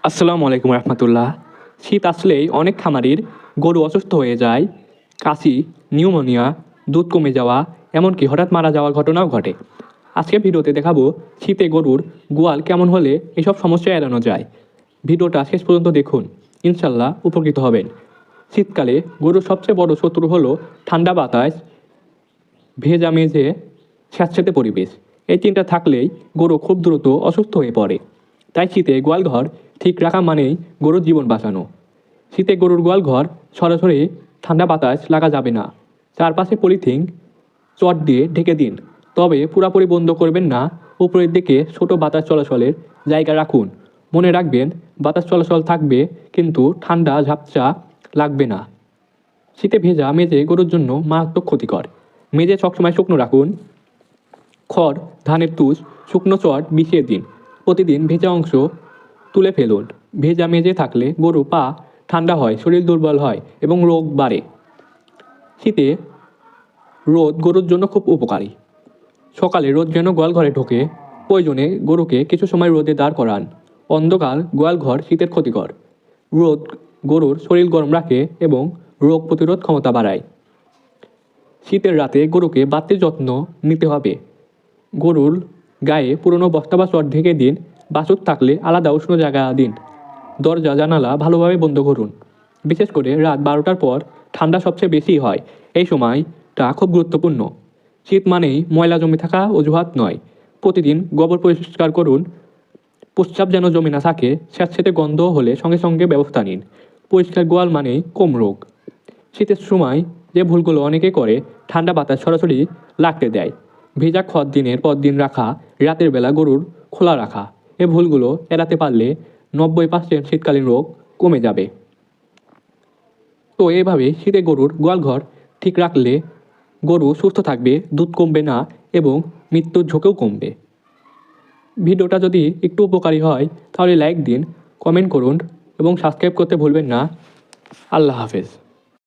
আসসালামু আলাইকুম রহমতুল্লাহ। শীত আসলেই অনেক খামারির গরু অসুস্থ হয়ে যায়। কাশি, নিউমোনিয়া, দুধ কমে যাওয়া, এমনকি হঠাৎ মারা যাওয়ার ঘটনাও ঘটে। আজকে ভিডিওতে দেখাবো শীতে গরুর গোয়াল কেমন হলে এসব সমস্যা এড়ানো যায়। ভিডিওটা শেষ পর্যন্ত দেখুন, ইনশাল্লাহ উপকৃত হবেন। শীতকালে গরুর সবচেয়ে বড় শত্রু হলো ঠান্ডা বাতাস, ভেজা মেঝে, স্যাঁতসেঁতে পরিবেশ। এই তিনটা থাকলেই গরু খুব দ্রুত অসুস্থ হয়ে পড়ে। তাই শীতে গোয়ালঘর ঠিক রাখা মানেই গরুর জীবন বাঁচানো। শীতে গরুর গোয়ালঘর সরাসরি ঠান্ডা বাতাস লাগা যাবে না। চারপাশে পলিথিন চট দিয়ে ঢেকে দিন, তবে পুরাপুরি বন্ধ করবেন না। উপরের দিকে ছোট বাতাস চলাচলের জায়গা রাখুন। মনে রাখবেন, বাতাস চলাচল থাকবে কিন্তু ঠান্ডা ঝাপসা লাগবে না। শীতে ভেজা মেঝে গরুর জন্য মারাত্মক ক্ষতিকর। মেঝে সবসময় শুকনো রাখুন। খড়, ধানের তুষ, শুকনো চট বিছিয়ে দিন। প্রতিদিন ভেজা অংশ তুলে ফেলুন। ভেজা মেঝে থাকলে গরু পা ঠান্ডা হয়, শরীর দুর্বল হয় এবং রোগ বাড়ে। শীতে রোদ গরুর জন্য খুব উপকারী। সকালে রোদ যেন গোয়ালঘরে ঢোকে। প্রয়োজনে গরুকে কিছু সময় রোদে দাঁড় করান। অন্ধকার গোয়ালঘর শীতের ক্ষতিকর। রোদ গরুর শরীর গরম রাখে এবং রোগ প্রতিরোধ ক্ষমতা বাড়ায়। শীতের রাতে গরুকে বাড়তি যত্ন নিতে হবে। গরুর গায়ে পুরনো বস্তা বা চট ঢেকে দিন। বাছুর থাকলে আলাদা উষ্ণ জায়গা দিন। দরজা জানালা ভালোভাবে বন্ধ করুন। বিশেষ করে রাত 12টার পর ঠান্ডা সবচেয়ে বেশি হয়। এই সময়টা খুব গুরুত্বপূর্ণ। শীত মানেই ময়লা জমে থাকা অজুহাত নয়। প্রতিদিন গোবর পরিষ্কার করুন। প্রস্রাব যেন জমে না থাকে। স্যাঁতসেঁতে গন্ধ হলে সঙ্গে সঙ্গে ব্যবস্থা নিন। পরিষ্কার গোয়াল মানেই কম রোগ। শীতের সময় যে ভুলগুলো অনেকে করে, ঠান্ডা বাতাস সরাসরি লাগতে দেয়, ভেজা খড় দিনের পর দিন রাখা, রাতের বেলা গরুর খোলা রাখা। এ ভুলগুলো এড়াতে পারলে 90% শীতকালীন রোগ কমে যাবে। তো এভাবে শীতে গরুর গোয়ালঘর ঠিক রাখলে গরু সুস্থ থাকবে, দুধ কমবে না এবং মৃত্যুর ঝুঁকিও কমবে। ভিডিওটা যদি একটু উপকারী হয় তাহলে লাইক দিন, কমেন্ট করুন এবং সাবস্ক্রাইব করতে ভুলবেন না। আল্লাহ হাফেজ।